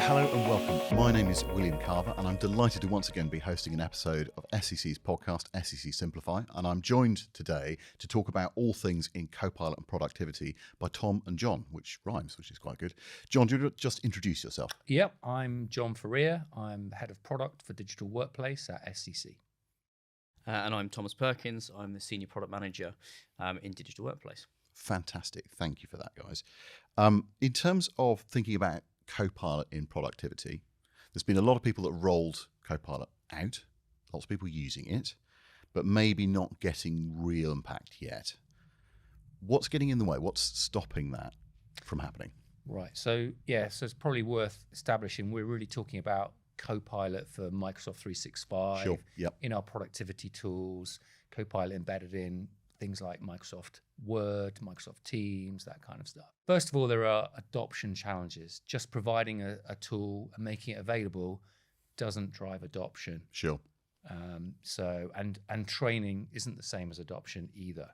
Hello and welcome. My name is William Carver and I'm delighted to once again be hosting an episode of SCC's podcast, SCC Simplify. And I'm joined today to talk about all things in Copilot and productivity by Tom and John, which rhymes, which is quite good. John, do you just introduce yourself? Yep, I'm John Ferrier. I'm the head of product for Digital Workplace at SCC. And I'm Thomas Perkins. I'm the senior product manager in Digital Workplace. Fantastic. Thank you for that, guys. In terms of thinking about Copilot in productivity, there's been a lot of people that rolled Copilot out, lots of people using it, but maybe not getting real impact yet. What's getting in the way? What's stopping that from happening? Right. So it's probably worth establishing we're really talking about Copilot for Microsoft 365 Sure. Yep. in our productivity tools, Copilot embedded in things like Microsoft Word, Microsoft Teams, that kind of stuff. First of all, there are adoption challenges. Just providing a tool and making it available doesn't drive adoption. Sure. And training isn't the same as adoption either.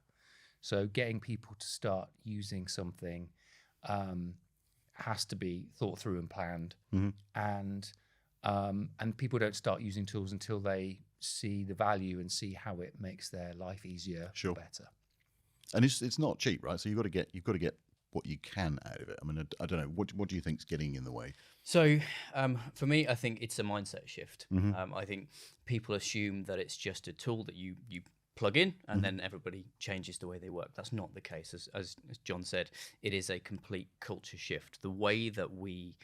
So getting people to start using something has to be thought through and planned. Mm-hmm. And people don't start using tools until they see the value and see how it makes their life easier, sure, better. And it's not cheap, right? So you've got to get what you can out of it. I mean, I don't know. What do you think's getting in the way? So for me, I think it's a mindset shift. Mm-hmm. I think people assume that it's just a tool that you plug in and then everybody changes the way they work. That's not the case. As John said, it is a complete culture shift. The way that we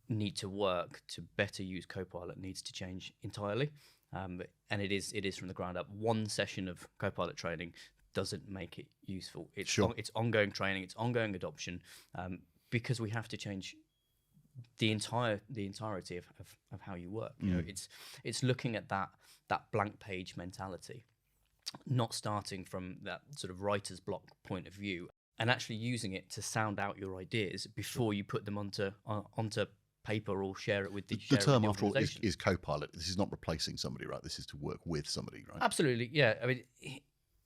need to work to better use Copilot needs to change entirely. And it is from the ground up. One session of Copilot training doesn't make it useful. It's sure. It's ongoing training, it's ongoing adoption, because we have to change the entirety of how you work. You know, it's looking at that blank page mentality, not starting from that sort of writer's block point of view, and actually using it to sound out your ideas before you put them onto paper or share it with the term after all is Copilot. This is not replacing somebody, right? This is to work with somebody, right? Absolutely, yeah. I mean,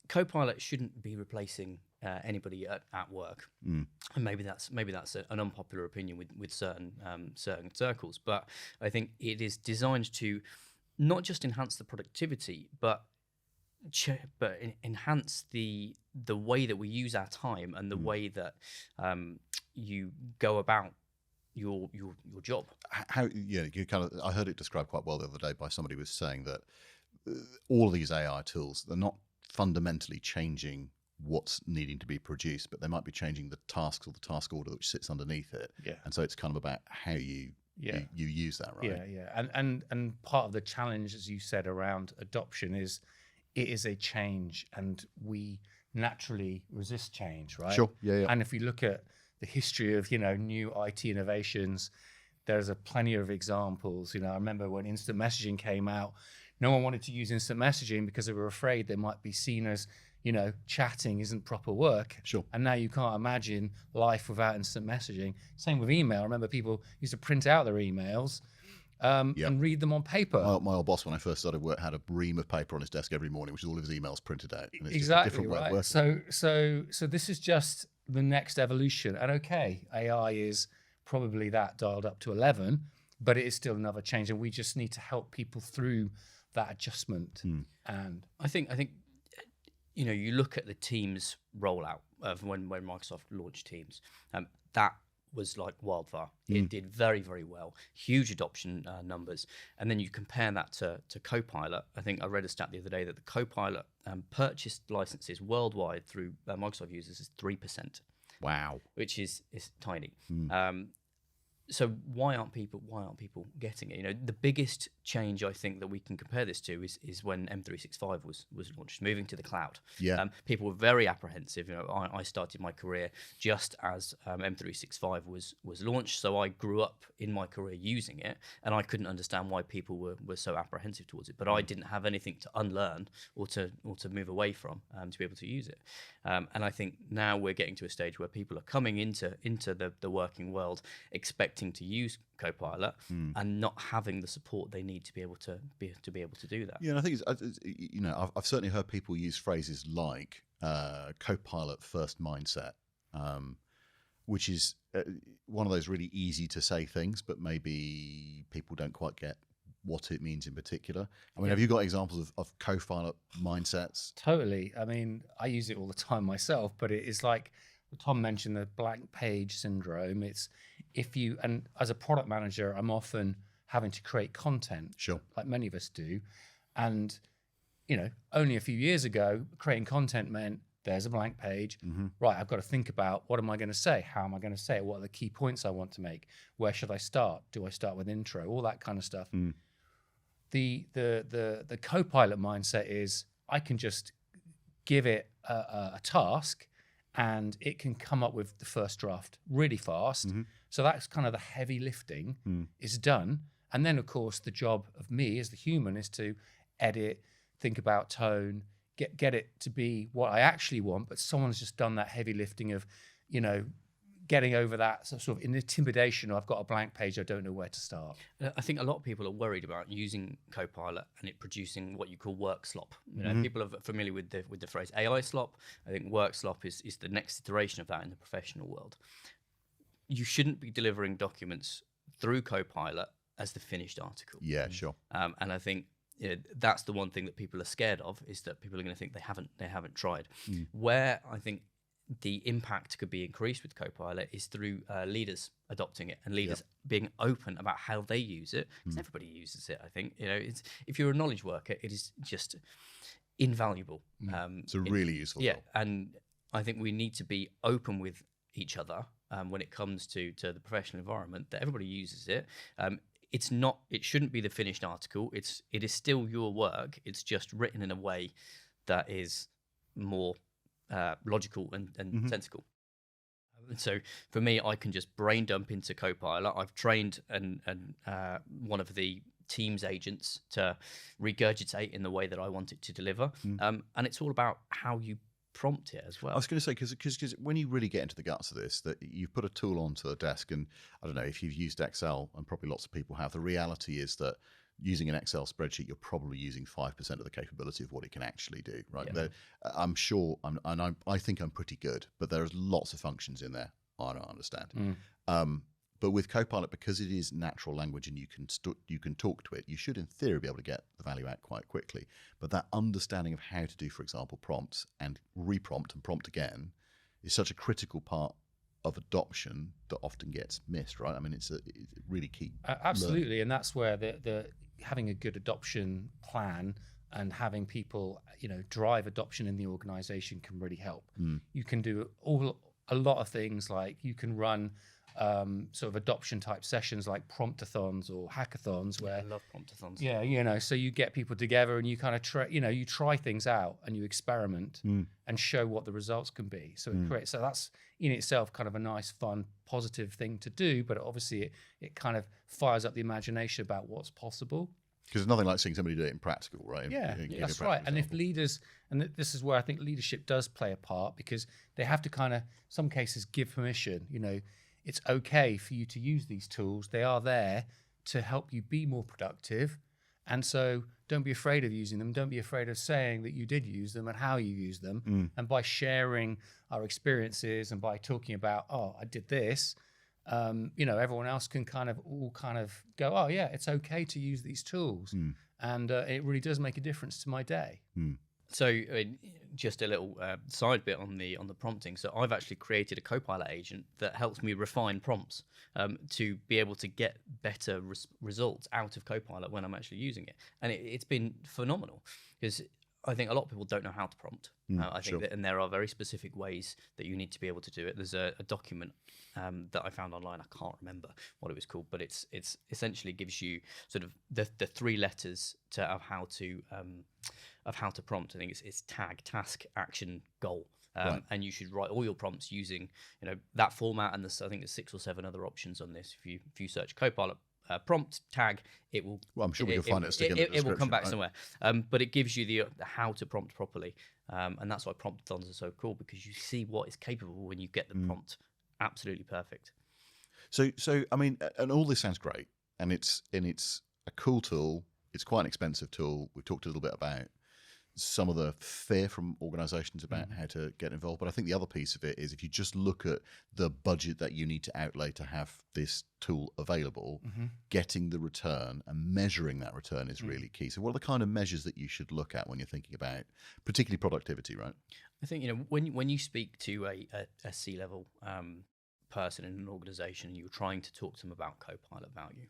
Copilot shouldn't be replacing anybody at work, and maybe that's an unpopular opinion with certain circles. But I think it is designed to not just enhance the productivity, but enhance the way that we use our time and the way that you go about your job. How you kind of, I heard it described quite well the other day by somebody who was saying that all of these AI tools, they're not fundamentally changing what's needing to be produced, but they might be changing the tasks or the task order which sits underneath it. Yeah. And so it's kind of about how you use that, right? Yeah. And part of the challenge, as you said, around adoption is it is a change, and we naturally resist change, right? Sure. Yeah. And if you look at the history of new IT innovations, there's plenty of examples. I remember when instant messaging came out, no one wanted to use instant messaging because they were afraid they might be seen as chatting isn't proper work. Sure. And now you can't imagine life without instant messaging. Same with email. I remember people used to print out their emails and read them on paper. My old boss, when I first started work, had a ream of paper on his desk every morning, which is all of his emails printed out. And it's exactly, just a different way right. of working. So this is just the next evolution. And okay, AI is probably that dialed up to 11, but it is still another change, and we just need to help people through that adjustment. And I think you look at the Teams rollout of when Microsoft launched Teams, that was like wildfire. It did very, very well, huge adoption numbers. And then you compare that to Copilot. I think I read a stat the other day that the Copilot purchased licenses worldwide through Microsoft users is 3%. Wow. Which is tiny. So why aren't people getting it? The biggest change I think that we can compare this to is when M365 was launched, moving to the cloud. Yeah. People were very apprehensive. I started my career just as M365 was launched, so I grew up in my career using it, and I couldn't understand why people were so apprehensive towards it. But I didn't have anything to unlearn or to move away from to be able to use it. And I think now we're getting to a stage where people are coming into the working world expecting to use Copilot and not having the support they need to be able to do that. Yeah, and I think I've certainly heard people use phrases like Copilot-first mindset, which is one of those really easy to say things, but maybe people don't quite get what it means in particular. I mean, have you got examples of Copilot mindsets? Totally. I mean, I use it all the time myself, but it is like Tom mentioned, the blank page syndrome. It's and as a product manager, I'm often having to create content, Sure, like many of us do. And, only a few years ago, creating content meant there's a blank page. Right, I've got to think about, what am I going to say? How am I going to say it? What are the key points I want to make? Where should I start? Do I start with intro? All that kind of stuff. The Copilot mindset is, I can just give it a task and it can come up with the first draft really fast. So that's kind of the heavy lifting is done. And then, of course, the job of me as the human is to edit, think about tone, get it to be what I actually want. But someone's just done that heavy lifting of, getting over that sort of intimidation. I've got a blank page, I don't know where to start. I think a lot of people are worried about using Copilot and it producing what you call work slop. People are familiar with the phrase AI slop. I think work slop is the next iteration of that in the professional world. You shouldn't be delivering documents through Copilot as the finished article. Yeah, sure. And I think that's the one thing that people are scared of, is that people are going to think they haven't tried. Where I think the impact could be increased with Copilot is through leaders adopting it and leaders being open about how they use it, because everybody uses it. I think if you're a knowledge worker, it is just invaluable. It's a really useful tool. And I think we need to be open with each other when it comes to the professional environment, that everybody uses it. It shouldn't be the finished article. It is still your work. It's just written in a way that is more logical and sensical. And so for me, I can just brain dump into Copilot. I've trained one of the Teams agents to regurgitate in the way that I want it to deliver. And it's all about how you prompt it as well. I was going to say, because when you really get into the guts of this, that you put a tool onto the desk, and I don't know if you've used Excel, and probably lots of people have, the reality is that using an Excel spreadsheet, you're probably using 5% of the capability of what it can actually do, right? Yeah. I'm sure, I think I'm pretty good, but there's lots of functions in there I don't understand. But with Copilot, because it is natural language and you can talk to it, you should in theory be able to get the value out quite quickly. But that understanding of how to do, for example, prompts and reprompt and prompt again is such a critical part of adoption that often gets missed, right? I mean, it's really key. Absolutely, learning. and that's where the having a good adoption plan and having people, drive adoption in the organization can really help. You can do a lot of things, like you can run sort of adoption type sessions like promptathons or hackathons, where I love promptathons. Yeah, so you get people together and you kind of you try things out and you experiment and show what the results can be. So it creates, so that's in itself kind of a nice, fun, positive thing to do, but obviously it kind of fires up the imagination about what's possible. Because there's nothing like seeing somebody do it in practical, right? Yeah, that's right. And if leaders, and this is where I think leadership does play a part, because they have to kind of, some cases, give permission. It's okay for you to use these tools. They are there to help you be more productive. And so don't be afraid of using them. Don't be afraid of saying that you did use them and how you use them. And by sharing our experiences and by talking about, I did this, everyone else can kind of go, oh yeah, it's okay to use these tools. And it really does make a difference to my day. So just a little side bit on the prompting. So I've actually created a Copilot agent that helps me refine prompts to be able to get better results out of Copilot when I'm actually using it. And it's been phenomenal, because I think a lot of people don't know how to prompt. I think that, and there are very specific ways that you need to be able to do it. There's a document that I found online. I can't remember what it was called, but it's essentially gives you sort of the three letters of how to prompt. I think it's tag, task, action, goal. Right. And you should write all your prompts using that format. And I think there's 6 or 7 other options on this. If you search Copilot prompt tag, it will. Well, I'm sure we can find it. It will come back somewhere. But it gives you the how to prompt properly, and that's why promptathons are so cool, because you see what is capable when you get the prompt absolutely perfect. So I mean, and all this sounds great, and it's a cool tool. It's quite an expensive tool. We've talked a little bit about some of the fear from organizations about how to get involved. But I think the other piece of it is if you just look at the budget that you need to outlay to have this tool available, getting the return and measuring that return is really key. So what are the kind of measures that you should look at when you're thinking about particularly productivity, right? I think, when you speak to a C-level person in an organization and you're trying to talk to them about Copilot value,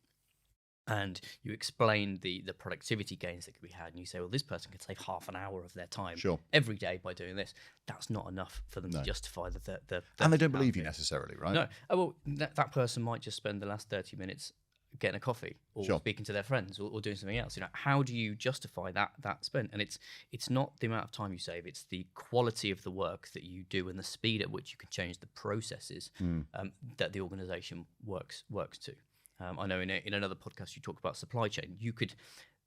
and you explain the productivity gains that could be had, and you say, well, this person could save half an hour of their time every day by doing this. That's not enough for them to justify the and they don't believe you necessarily, right? No. Oh, well, that person might just spend the last 30 minutes getting a coffee or speaking to their friends or doing something else. How do you justify that spend? And it's not the amount of time you save, it's the quality of the work that you do and the speed at which you can change the processes that the organization works to. I know in another podcast you talk about supply chain. You could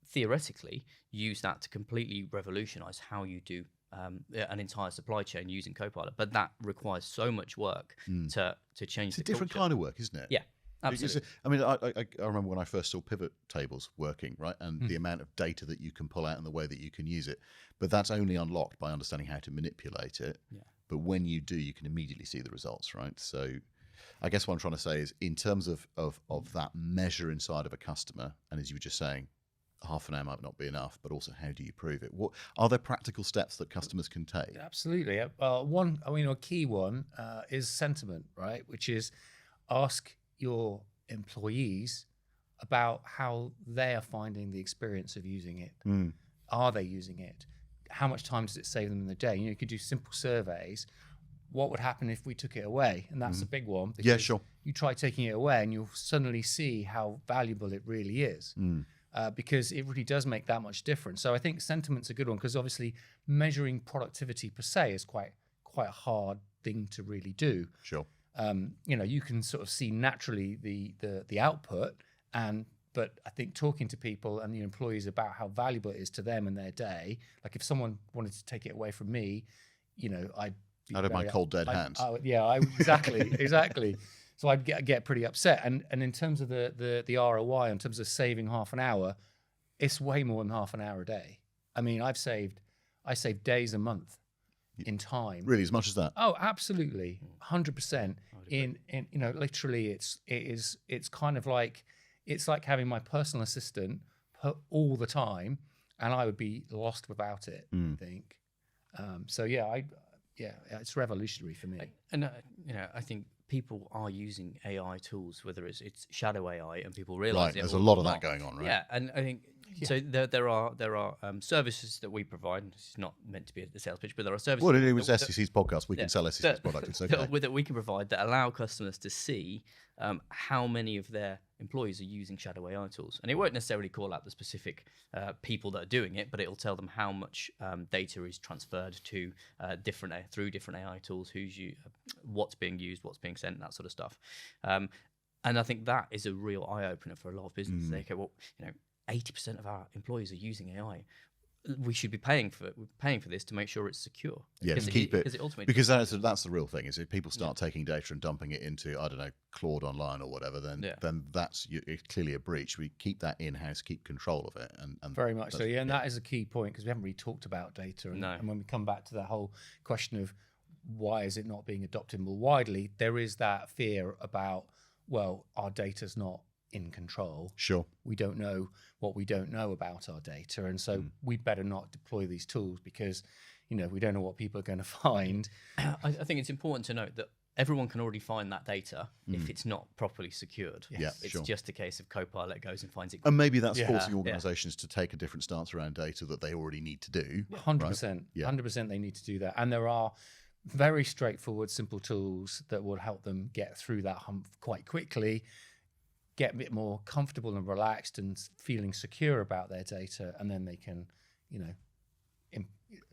theoretically use that to completely revolutionize how you do an entire supply chain using Copilot, but that requires so much work to change. It's a different kind of work, isn't it? Yeah, absolutely. I mean, I remember when I first saw pivot tables working, right, and the amount of data that you can pull out and the way that you can use it. But that's only unlocked by understanding how to manipulate it. Yeah. But when you do, you can immediately see the results, right? So I guess what I'm trying to say is in terms of that measure inside of a customer, and as you were just saying, half an hour might not be enough, but also how do you prove it? What are there practical steps that customers can take? Absolutely. A key one is sentiment, right? Which is ask your employees about how they are finding the experience of using it. Are they using it? How much time does it save them in the day? You could do simple surveys. What would happen if we took it away? And that's a big one. Yeah, sure. You try taking it away and you'll suddenly see how valuable it really is. Because it really does make that much difference. So I think sentiment's a good one, because obviously measuring productivity per se is quite a hard thing to really do. Sure. You can sort of see naturally the output, but I think talking to people and the employees about how valuable it is to them and their day, like if someone wanted to take it away from me, I'd out of my cold dead hands. Exactly. So I'd get pretty upset. And in terms of the ROI, in terms of saving half an hour, it's way more than half an hour a day. I mean, I saved days a month in time. Really, as much as that? Oh, absolutely, 100%. Literally, it's kind of like having my personal assistant all the time, and I would be lost without it. I think. It's revolutionary for me. I think people are using AI tools, whether it's shadow AI, and people realize there's a lot of that going on, right? Yeah, and I think so. There are services that we provide. This is not meant to be a sales pitch, but there are services. Well, it was SCC's podcast. We can sell SCC's product. It's okay. That we can provide that allow customers to see how many of their employees are using shadow AI tools, and it won't necessarily call out the specific people that are doing it, but it'll tell them how much data is transferred to through different AI tools, what's being used, what's being sent, that sort of stuff. And I think that is a real eye opener for a lot of businesses. They go, 80% of our employees are using AI. We should be paying for this to make sure it's secure. Yeah, to keep it. Because that's the real thing. Is if people start taking data and dumping it into, I don't know, Claude Online or whatever, then that's clearly a breach. We keep that in-house, keep control of it. And very much so, yeah. And that is a key point, because we haven't really talked about data. And when we come back to that whole question of why is it not being adopted more widely, there is that fear about, well, our data's not in control. Sure. We don't know what we don't know about our data, and so we'd better not deploy these tools, because we don't know what people are going to find. I think it's important to note that everyone can already find that data if it's not properly secured. Yes. Yeah, it's just a case of Copilot goes and finds it. And maybe that's forcing organizations to take a different stance around data that they already need to do. 100%. 100% they need to do that. And there are very straightforward, simple tools that will help them get through that hump quite quickly, get a bit more comfortable and relaxed and feeling secure about their data, and then they can,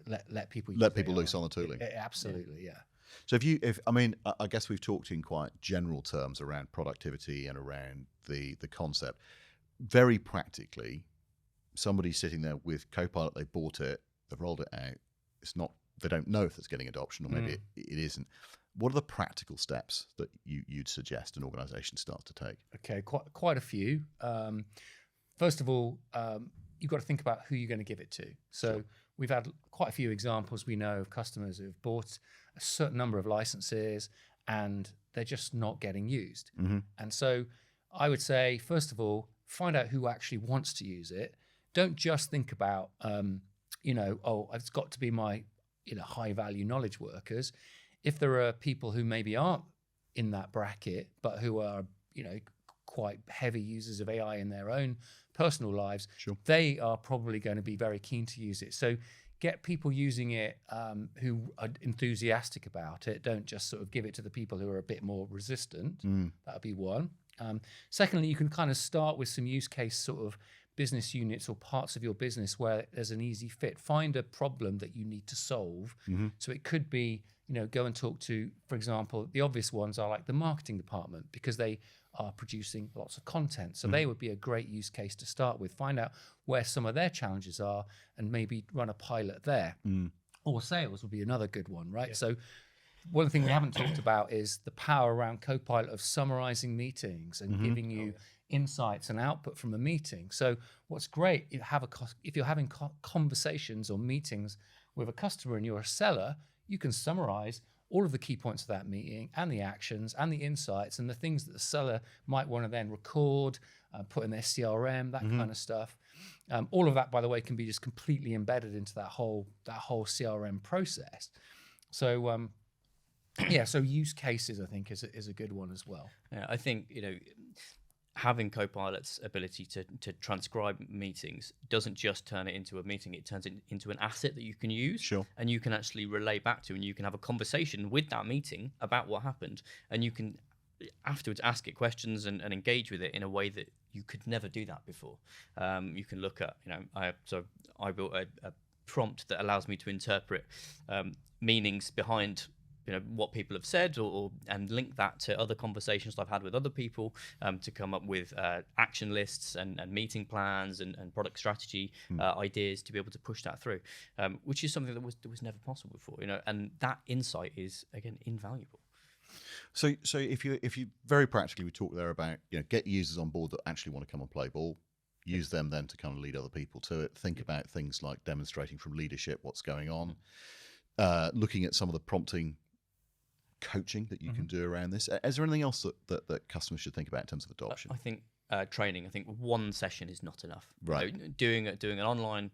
let people loose on the tooling. Absolutely, yeah. So I guess we've talked in quite general terms around productivity and around the concept. Very practically, somebody's sitting there with Copilot, they bought it, they've rolled it out. They don't know if it's getting adoption, or maybe it isn't. What are the practical steps that you'd suggest an organisation starts to take? Okay, quite a few. First of all, you've got to think about who you're going to give it to. So we've had quite a few examples we know of customers who've bought a certain number of licenses and they're just not getting used. And so I would say, first of all, find out who actually wants to use it. Don't just think about, it's got to be my, high value knowledge workers. If there are people who maybe aren't in that bracket, but who are, quite heavy users of AI in their own personal lives, they are probably going to be very keen to use it. So get people using it who are enthusiastic about it. Don't just sort of give it to the people who are a bit more resistant. That would be one. Secondly, you can kind of start with some use case sort of business units or parts of your business where there's an easy fit. Find a problem that you need to solve. So it could be, go and talk to, for example, the obvious ones are like the marketing department, because they are producing lots of content. So they would be a great use case to start with. Find out where some of their challenges are and maybe run a pilot there. Or sales would be another good one, right? So one thing we haven't talked about is the power around Copilot of summarizing meetings and giving you insights and output from a meeting. So what's great, if you're having conversations or meetings with a customer and you're a seller, you can summarize all of the key points of that meeting and the actions and the insights and the things that the seller might want to then record, put in their CRM, that kind of stuff. All of that, by the way, can be just completely embedded into that whole CRM process. So so use cases, I think, is a good one as well. Yeah, I think, having Copilot's ability to transcribe meetings doesn't just turn it into a meeting, it turns it into an asset that you can use and you can actually relay back to, and you can have a conversation with that meeting about what happened, and you can afterwards ask it questions and engage with it in a way that you could never do that before. You can look at, I built a prompt that allows me to interpret meanings behind what people have said, and link that to other conversations I've had with other people, to come up with action lists and meeting plans and product strategy ideas to be able to push that through, which is something that was never possible before. And that insight is, again, invaluable. So if you very practically, we talked there about get users on board that actually want to come and play ball. Use them then to kind of lead other people to it. Think about things like demonstrating from leadership what's going on, looking at some of the prompting coaching that you can do around this. Is there anything else that customers should think about in terms of adoption? I think training. I think one session is not enough. Right. Doing an online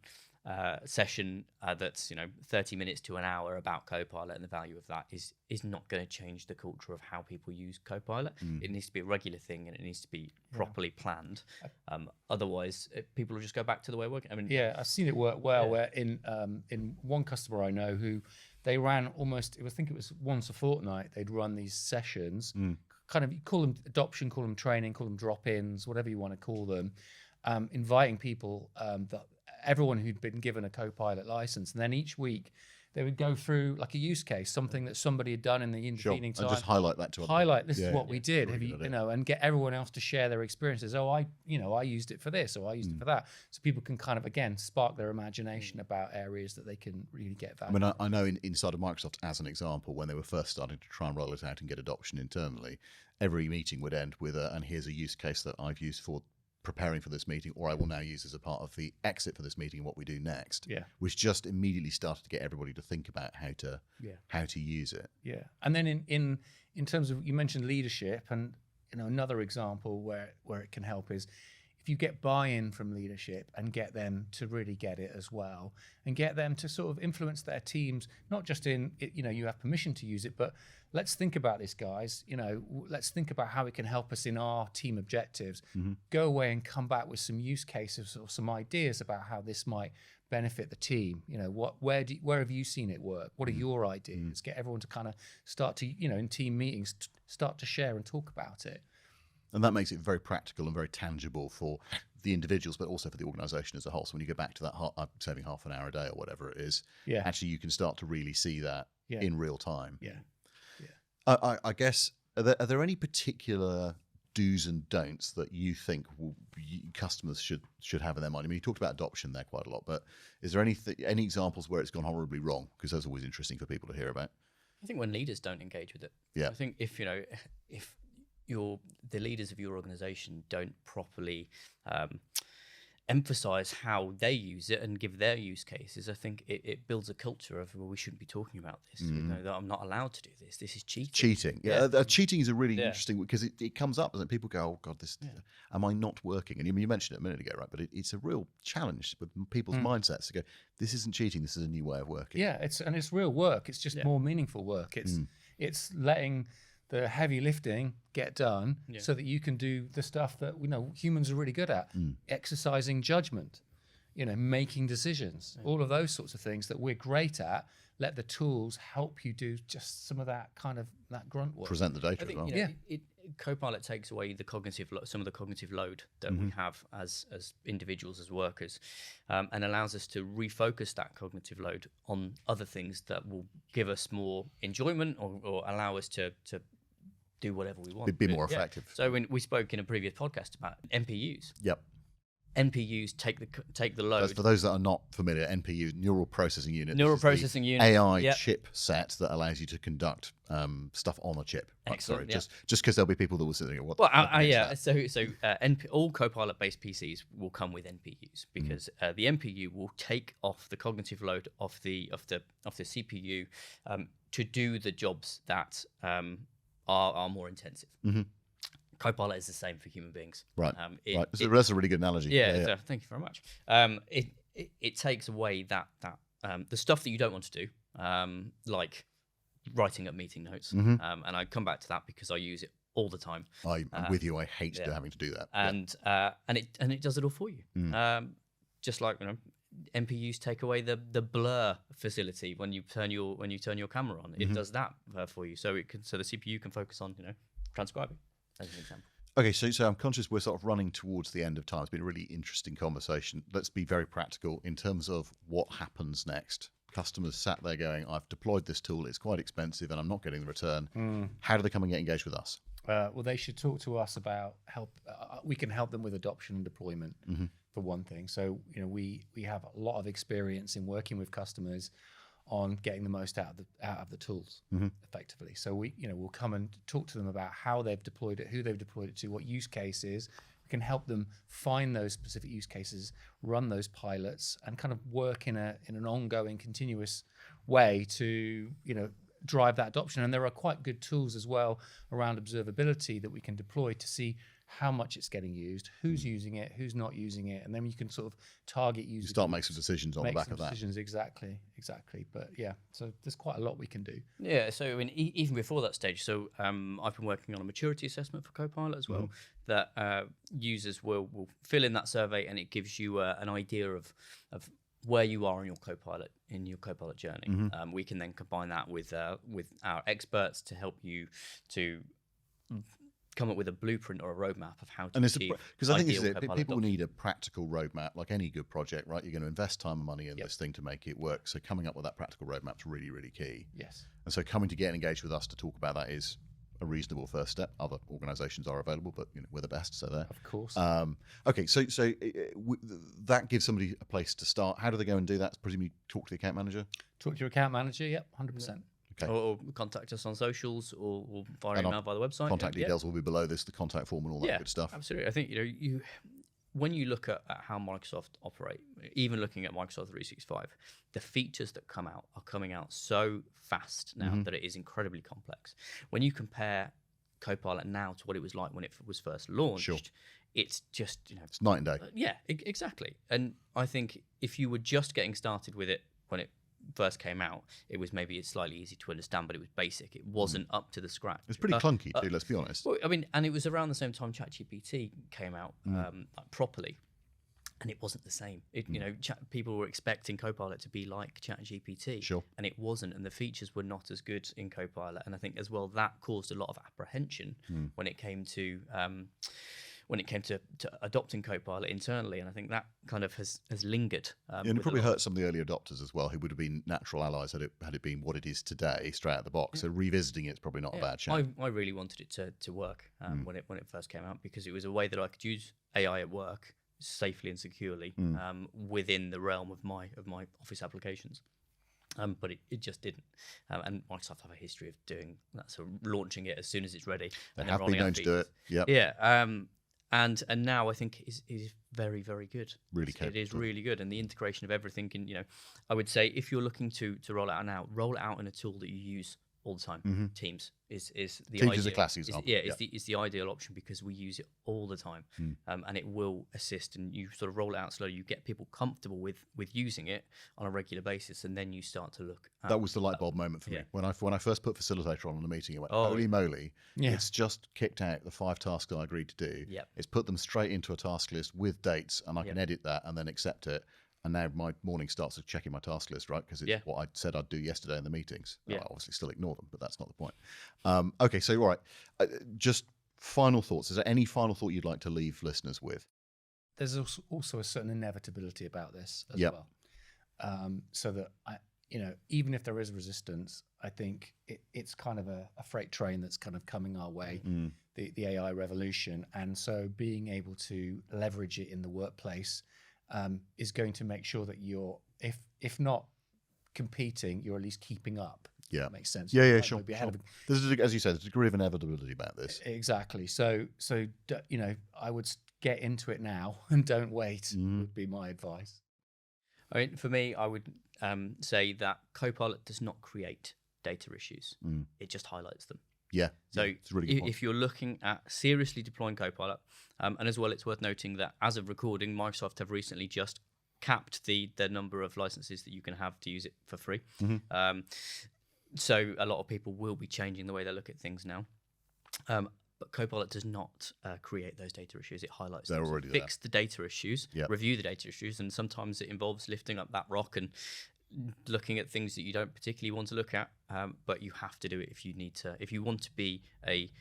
session that's 30 minutes to an hour about Copilot and the value of that is not going to change the culture of how people use Copilot. It needs to be a regular thing, and it needs to be properly planned. Otherwise, people will just go back to the way of working. I mean, I've seen it work well. Where in one customer I know who they ran almost, I think it was once a fortnight. They'd run these sessions, kind of, you call them adoption, call them training, call them drop-ins, whatever you want to call them, inviting people, everyone who'd been given a Copilot license, and then each week they would go through like a use case, something that somebody had done in the intervening time. And just highlight that to this is what we did. Have you, and get everyone else to share their experiences. Oh, I used it for this, or I used it for that. So people can kind of, again, spark their imagination about areas that they can really get value. I mean, I know inside of Microsoft, as an example, when they were first starting to try and roll it out and get adoption internally, every meeting would end with and here's a use case that I've used for preparing for this meeting, or I will now use as a part of the exit for this meeting and what we do next. Which just immediately started to get everybody to think about how to use it. And then in terms of, you mentioned leadership, and another example where it can help is if you get buy-in from leadership and get them to really get it as well, and get them to sort of influence their teams, not just in you have permission to use it, but let's think about this, guys. Let's think about how it can help us in our team objectives. Go away and come back with some use cases or some ideas about how this might benefit the team. Where have you seen it work? What are your ideas? Get everyone to kind of start to, in team meetings, start to share and talk about it. And that makes it very practical and very tangible for the individuals, but also for the organisation as a whole. So when you go back to that saving half an hour a day or whatever it is, actually you can start to really see that in real time. I guess, are there any particular do's and don'ts that you think customers should have in their mind? I mean, you talked about adoption there quite a lot, but is there any examples where it's gone horribly wrong? Because that's always interesting for people to hear about. I think when leaders don't engage with it. I think if the leaders of your organisation don't properly emphasize how they use it and give their use cases, I think it builds a culture of, well, we shouldn't be talking about this. You know, that I'm not allowed to do this. This is cheating. Cheating. Yeah. Cheating is a really interesting, because it comes up, and people go, oh God, this, am I not working? And you mentioned it a minute ago, right? But it's a real challenge with people's mindsets to go, this isn't cheating. This is a new way of working. Yeah. It's real work. It's just more meaningful work. It's letting the heavy lifting get done so that you can do the stuff that humans are really good at, exercising judgment, making decisions, all of those sorts of things that we're great at. Let the tools help you do just some of that kind of that grunt work. Present the data I think, as well. Copilot takes away some of the cognitive load that we have as individuals, as workers, and allows us to refocus that cognitive load on other things that will give us more enjoyment or allow us to do whatever we want. Be more effective. So when we spoke in a previous podcast about NPUs. Yep. NPUs take the load. For those that are not familiar, NPU, neural processing unit. Neural processing unit. AI chip set that allows you to conduct stuff on a chip. Excellent. Sorry, just because there'll be people that will sit there and go, what? All Copilot-based PCs will come with NPUs because the NPU will take off the cognitive load of the CPU to do the jobs that are more intensive. Copilot is the same for human beings. Right. That's a really good analogy. So thank you very much. It takes away that the stuff that you don't want to do, like writing up meeting notes. And I come back to that because I use it all the time. I'm with you. I hate having to do that. And it does it all for you. Just like NPUs take away the blur facility when you turn your camera on. It does that for you, so the CPU can focus on transcribing, as an example. Okay, so I'm conscious we're sort of running towards the end of time. It's been a really interesting conversation. Let's be very practical in terms of what happens next. Customers sat there going, I've deployed this tool, it's quite expensive and I'm not getting the return. How do they come and get engaged with us? Well, they should talk to us about help. We can help them with adoption and deployment, for one thing. So, we have a lot of experience in working with customers on getting the most out of the tools effectively. So we'll come and talk to them about how they've deployed it, who they've deployed it to, what use cases. We can help them find those specific use cases, run those pilots, and kind of work in an ongoing, continuous way to drive that adoption. And there are quite good tools as well around observability that we can deploy to see how much it's getting used, who's using it, who's not using it, and then you can sort of target users. You start making some decisions on the back of that. Exactly. But so there's quite a lot we can do. Yeah, so even before that stage, so I've been working on a maturity assessment for Copilot as well, that users will fill in that survey, and it gives you an idea of where you are in your Copilot journey. We can then combine that with our experts to help you to come up with a blueprint or a roadmap of how to achieve. Because I think people need a practical roadmap, like any good project, right? You're going to invest time and money in this thing to make it work. So coming up with that practical roadmap is really, really key. Yes. And so coming to get engaged with us to talk about that is a reasonable first step. Other organisations are available, but we're the best, so there. Of course. Okay, so that gives somebody a place to start. How do they go and do that? Presumably talk to the account manager? Talk to your account manager, yep, 100%. Okay. Or contact us on socials or via email via the website. Contact details will be below this, the contact form and all that good stuff. Absolutely. I think when you look at how Microsoft operate, even looking at Microsoft 365, the features that are coming out so fast now that it is incredibly complex. When you compare Copilot now to what it was like when it was first launched, it's just it's night and day. Yeah, exactly. And I think if you were just getting started with it when it first came out, it's slightly easy to understand, but it was basic. It wasn't up to the scratch. It's pretty clunky too, let's be honest. Well, and it was around the same time ChatGPT came out properly, and it wasn't the same. People were expecting Copilot to be like ChatGPT, and it wasn't, and the features were not as good in Copilot. And I think as well that caused a lot of apprehension when it came to adopting Copilot internally, and I think that kind of has lingered. And it probably hurt some of the early adopters as well, who would have been natural allies had it been what it is today, straight out of the box. So revisiting it's probably not a bad shout. I really wanted it to work when it first came out, because it was a way that I could use AI at work safely and securely within the realm of my Office applications. But it just didn't. And Microsoft have a history of doing that, so launching it as soon as it's ready. They have been known to do it. Yeah. And now I think is very, very good. Really It is capable. really good, and the integration of everything. And I would say if you're looking to roll it out now, roll it out in a tool that you use all the time. Teams is the Teams ideal, is a classic example. it's the ideal option because we use it all the time, and it will assist. And you sort of roll it out slowly. You get people comfortable with using it on a regular basis, and then you start to look. That was the light bulb moment for me when I first put facilitator on in a meeting. It went, Oh, holy moly! Yeah. It's just kicked out the 5 tasks I agreed to do. Yep. It's put them straight into a task list with dates, and I can edit that and then accept it. And now my morning starts with checking my task list, right? Because it's what I said I'd do yesterday in the meetings. I obviously still ignore them, but that's not the point. Okay, so all right. Just final thoughts. Is there any final thought you'd like to leave listeners with? There's also a certain inevitability about this as Yep. well. So that even if there is resistance, I think it's kind of a freight train that's kind of coming our way, the AI revolution. And so being able to leverage it in the workplace is going to make sure that you're, if not competing, you're at least keeping up. Yeah. That makes sense. Yeah, Like sure. maybe ahead of- There's, as you said, there's a degree of inevitability about this. Exactly. So I would get into it now and don't wait. Would be my advice. I mean, for me, I would say that Copilot does not create data issues. It just highlights them. Yeah. So it's a really good point. if you're looking at seriously deploying Copilot, and as well, it's worth noting that as of recording, Microsoft have recently just capped the number of licenses that you can have to use it for free. So a lot of people will be changing the way they look at things now. But Copilot does not create those data issues. It highlights They're them. So already fix the data issues, Yep. review the data issues, and sometimes it involves lifting up that rock and looking at things that you don't particularly want to look at. But you have to do it if you need to. If you want to be a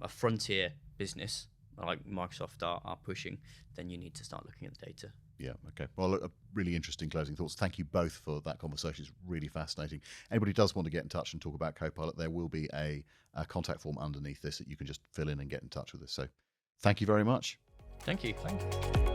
frontier business like Microsoft are pushing, then you need to start looking at the data. Yeah, okay. Well, look, really interesting closing thoughts. Thank you both for that conversation. It's really fascinating. Anybody does want to get in touch and talk about Copilot, there will be a contact form underneath this that you can just fill in and get in touch with us. So thank you very much. Thank you. Thank you.